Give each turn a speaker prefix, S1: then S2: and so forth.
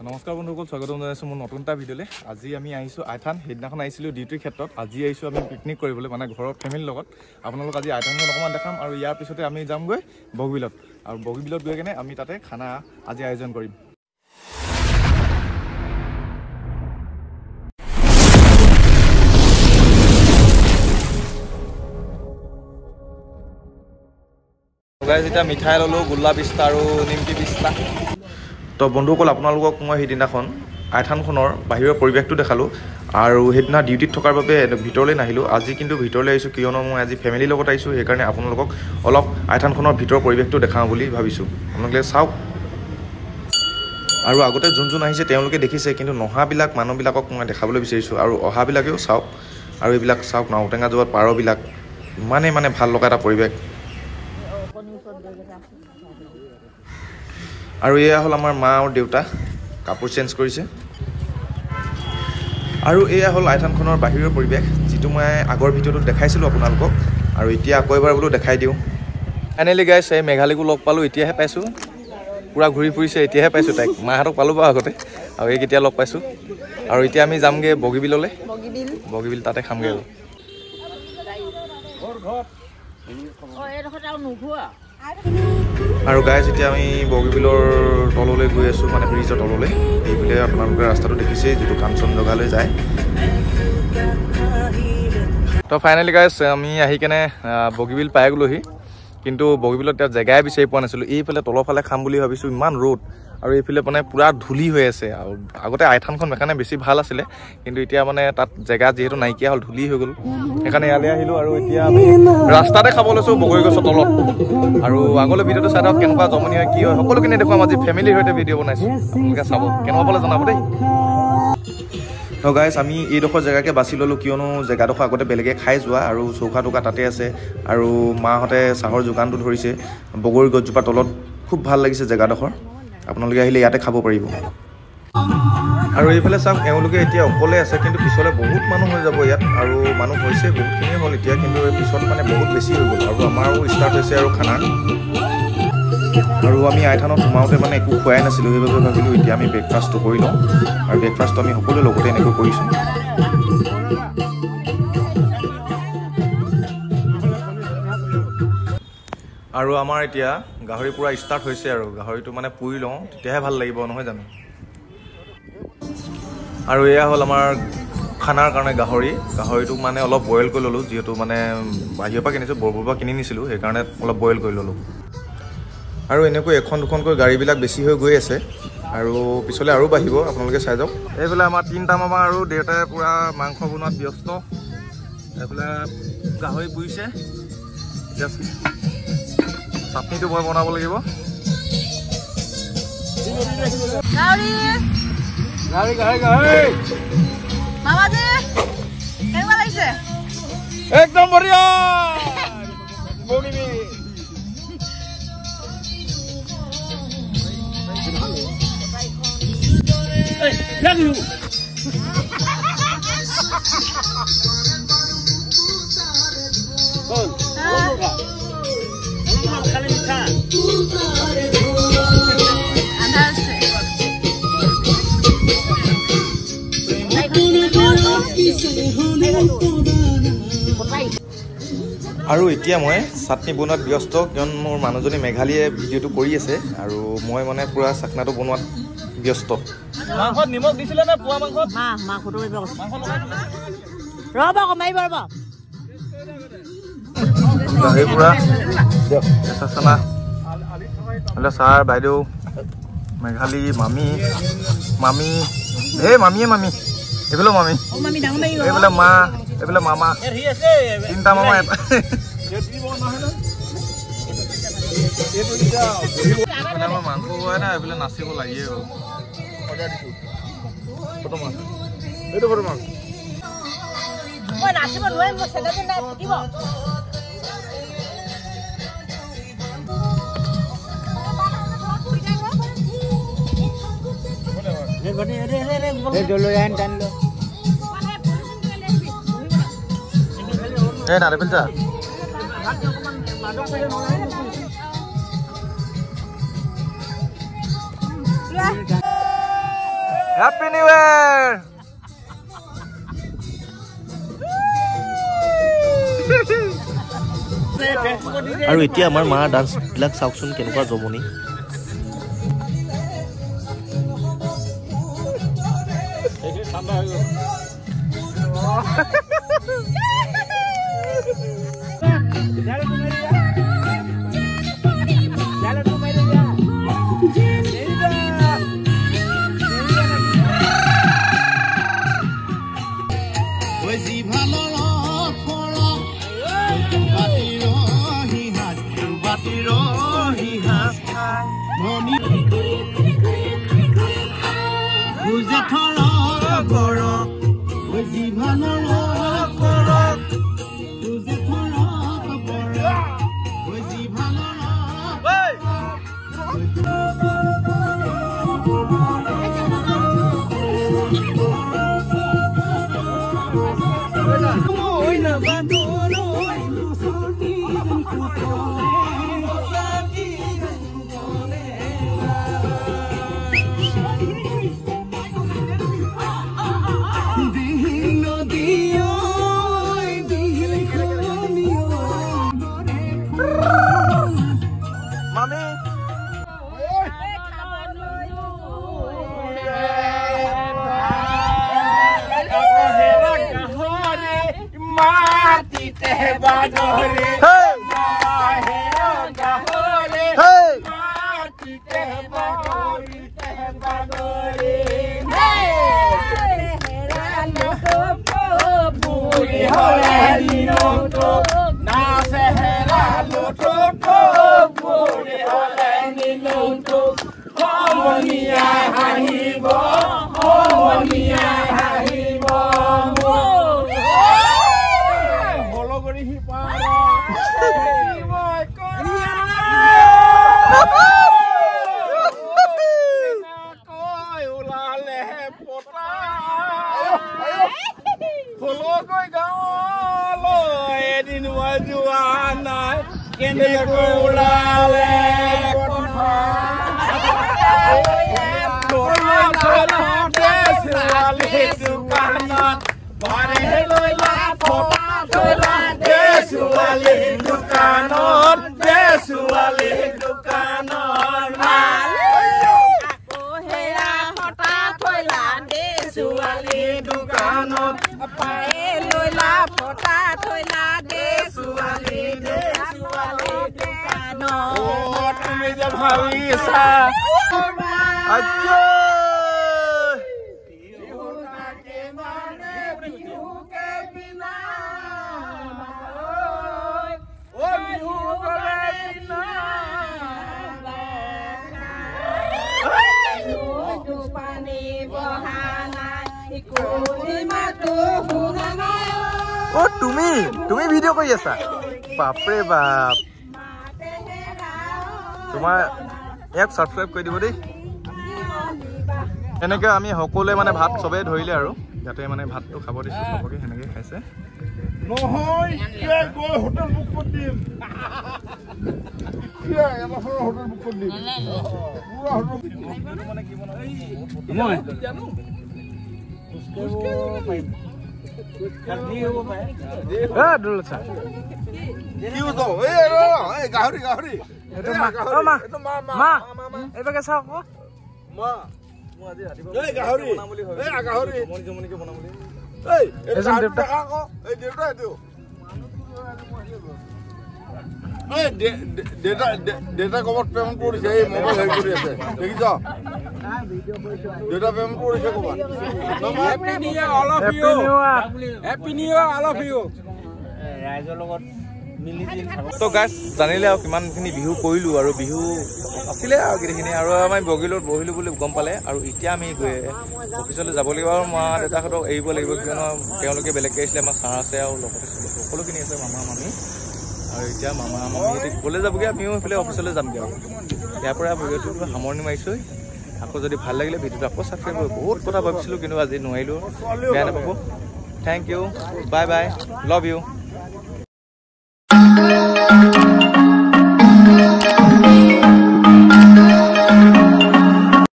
S1: নমস্কাৰ বন্ধুসকল, স্বাগতম জনাইছোঁ মোৰ নতুন এটা ভিডিঅ'লৈ। আজি আমি আহিছোঁ আইথান। সেইদিনাখন আহিছিলোঁ ডিউটিৰ ক্ষেত্ৰত, আজি আহিছোঁ আমি পিকনিক কৰিবলৈ, মানে ঘৰৰ ফেমিলিৰ লগত। আপোনালোক আজি আইথানখন অকণমান দেখাম আৰু ইয়াৰ পিছতে আমি যামগৈ বগীবিলত, আৰু বগীবিলত গৈ কেনে আমি তাতে খানা আজি আয়োজন কৰিম। যেতিয়া মিঠাই ল'লোঁ, গোল্লা 20টা আৰু নিমকি 20টা। তো বন্ধুসকল, আপোনালোকক মই সেইদিনাখন আইথানখনৰ বাহিৰৰ পৰিৱেশটো দেখালোঁ, আৰু সেইদিনা ডিউটিত থকাৰ বাবে ভিতৰলৈ নাহিলোঁ। আজি কিন্তু ভিতৰলৈ আহিছোঁ, কিয়নো মই আজি ফেমিলিৰ লগত আহিছোঁ। সেইকাৰণে আপোনালোকক অলপ আইথানখনৰ ভিতৰৰ পৰিৱেশটো দেখাওঁ বুলি ভাবিছোঁ। আপোনালোকে চাওক। আৰু আগতে যোন আহিছে তেওঁলোকে দেখিছে, কিন্তু নহাবিলাক মানুহবিলাকক মই দেখাবলৈ বিচাৰিছোঁ, আৰু অহাবিলাকেও চাওক। আৰু এইবিলাক চাওক, নাওটেঙা যোৱাত পাৰবিলাক ইমানেই ভাল লগা এটা পৰিৱেশ। আৰু এয়া হ'ল আমাৰ মা আৰু দেউতা, কাপোৰ চেঞ্জ কৰিছে। আৰু এয়া হ'ল আইথানখনৰ বাহিৰৰ পৰিৱেশ, যিটো মই আগৰ ভিডিঅ'টোত দেখাইছিলোঁ আপোনালোকক, আৰু এতিয়া আকৌ এবাৰ বোলো দেখাই দিওঁ। ফাইনেলি গাইছ, এই মেঘালীকো লগ পালোঁ, এতিয়াহে পাইছোঁ। পূৰা ঘূৰি ফুৰিছে, এতিয়াহে পাইছোঁ তাইক। মাহঁতক পালোঁ বাৰু আগতে, আৰু এই কেতিয়া লগ পাইছোঁ। আৰু এতিয়া আমি যামগৈ বগীবিললৈ, বগীবিল তাতে খামগৈ। আৰু গাইজ এতিয়া আমি বগীবিলৰ তললৈ গৈ আছোঁ, মানে ব্ৰিজৰ তললৈ। এইফালে আপোনালোকে ৰাস্তাটো দেখিছেই, যিটো কাঞ্চনজংঘালৈ যায়। তো ফাইনেলি গাইজ আমি আহি কেনে বগীবিল পাই গ'লোহি, কিন্তু বগীবিলত এতিয়া জেগাই বিচাৰি পোৱা নাছিলোঁ। এইফালে তলৰফালে খাম বুলি ভাবিছোঁ, ইমান ৰ'দ, আৰু এইফালে মানে পূৰা ধূলি হৈ আছে। আৰু আগতে আইথানখন সেইকাৰণে বেছি ভাল আছিলে, কিন্তু এতিয়া মানে তাত জেগা যিহেতু নাইকিয়া হ'ল, ধূলি হৈ গ'ল, সেইকাৰণে ইয়ালৈ আহিলোঁ। আৰু এতিয়া আমি ৰাস্তাতে খাব লৈছোঁ বগৰী গছৰ তলত। আৰু আগলৈ ভিডিঅ'টো চাই থাকক, কেনেকুৱা জমনি হয়, কি হয়, সকলোখিনি দেখুৱাম। আজি ফেমিলিৰ সৈতে ভিডিঅ' বনাইছোঁ, আপোনালোকে চাব, কেনেকুৱা পালে জনাব দেই। তো গাইজ আমি এইডোখৰ জেগাকে বাছি ল'লোঁ, কিয়নো জেগাডোখৰ আগতে বেলেগে খাই যোৱা, আৰু চৌকা টৌকা তাতে আছে, আৰু মাহঁতে চাহৰ যোগানটো ধৰিছে বগৰী গছজোপাৰ তলত। খুব ভাল লাগিছে জেগাডোখৰ, আপোনালোকে আহিলে ইয়াতে খাব পাৰিব। আৰু এইফালে চাওক, এওঁলোকে এতিয়া অকলে আছে, কিন্তু পিছলৈ বহুত মানুহ হৈ যাব ইয়াত, আৰু মানুহ হৈছে বহুতখিনিয়ে হ'ল এতিয়া, কিন্তু পিছত মানে বহুত বেছি হৈ গ'ল। আৰু আমাৰো ষ্টাৰ্ট হৈছে আৰু খানা। আৰু আমি আইথানত সোমাওঁতে মানে একো খোৱাই নাছিলোঁ, সেইবাবে ভাবিলোঁ এতিয়া আমি ব্ৰেকফাষ্টটো কৰি লওঁ, আৰু ব্ৰেকফাষ্টটো আমি সকলোৱে লগতে এনেকৈ কৰিছোঁ। আৰু আমাৰ এতিয়া গাহৰি পূৰা ষ্টাৰ্ট হৈছে, আৰু গাহৰিটো মানে পুৰি লওঁ, তেতিয়াহে ভাল লাগিব, নহয় জানো। আৰু এয়া হ'ল আমাৰ খানাৰ কাৰণে গাহৰিটো মানে অলপ বইল কৰি ল'লোঁ, যিহেতু মানে বাহিৰৰ পৰা কিনিছোঁ, বৰপুৰৰ পৰা কিনি নিছিলোঁ, সেইকাৰণে অলপ বইল কৰি ল'লোঁ। আৰু এনেকৈ এখন দুখনকৈ গাড়ীবিলাক বেছি হৈ গৈ আছে, আৰু পিছলৈ আৰু বাঢ়িব, আপোনালোকে চাই যাওক। এইফালে আমাৰ 3টা মামা আৰু দেউতাই পূৰা মাংস বনোৱাত ব্যস্ত। এইফালে গাহৰি পুৰিছে, এতিয়া চাটনিটো মই বনাব লাগিব। একদম বঢ়িয়া। আৰু এতিয়া মই চাটনি বনোৱাত ব্যস্ত, কিয়নো মোৰ মানুহজনী মেঘালীয়ে ভিডিঅ'টো কৰি আছে, আৰু মই মানে পূৰা চাটনাটো বনোৱাত ব্যস্ত। মাংসত নিমখ দিছিলে নে? পোৱা মাংসত মাংসটো গাহৰি পূৰা চানা, ছাৰ বাইদেউ মেঘালী মামী এই মামীয়ে এইফালে মামী, এইফালে মা, এইফালে মামা, 3টা মামা এটা। মাংস খোৱাই নাই, এইফালে নাচিব লাগিয়ে হ'ল। Eh, nada, pensar. Happy new year.
S2: আৰু এতিয়া আমাৰ মা ডান্স বিলাক চাওকচোন কেনেকুৱা জমনি।
S1: তুমি ভিডিঅ' কৰি আছা? বাপৰে বাপ, তোমাৰ ইয়াক ছাবস্ক্ৰাইব কৰি দিব দেই। এনেকৈ আমি সকলোৱে মানে ভাত চবেই ধৰিলে আৰু ইয়াতে মানে ভাতটো খাব দিছোঁ চবকে, সেনেকৈ খাইছে। দেউতা কবাত পেমেণ্ট কৰিছে, এই মোবাইল হেৰি কৰি আছে দেখিছ? দেউতা পেমেণ্ট কৰিছে কবাত। তো গাইজ জানিলে আৰু কিমানখিনি বিহু কৰিলোঁ, আৰু বিহু আছিলে আৰু গোটেইখিনি, আৰু আমি বগিলত বহিলোঁ বুলি গম পালে। আৰু এতিয়া আমি অফিচলৈ যাব লাগিব, আৰু মা দেউতাহঁতক এৰিব লাগিব, কিয়নো তেওঁলোকে বেলেগকৈ আহিছিলে। আমাৰ ছাৰ আছে আৰু লগতে সকলোখিনি আছে, মামা মামী। আৰু এতিয়া মামা মামী ক'লৈ যাবগৈ, আমিও সেইফালে অফিচলৈ যামগৈ। আৰু ইয়াৰ পৰা ভিডিঅ'টো সামৰণি মাৰিছোঁ। আকৌ যদি ভাল লাগিলে ভিডিঅ'টো আকৌ ছাবস্ক্ৰাইব কৰিব। বহুত কথা ভাবিছিলোঁ কিন্তু আজি নোৱাৰিলোঁ, বেয়া নাপাব। Thank you, bye bye, love U.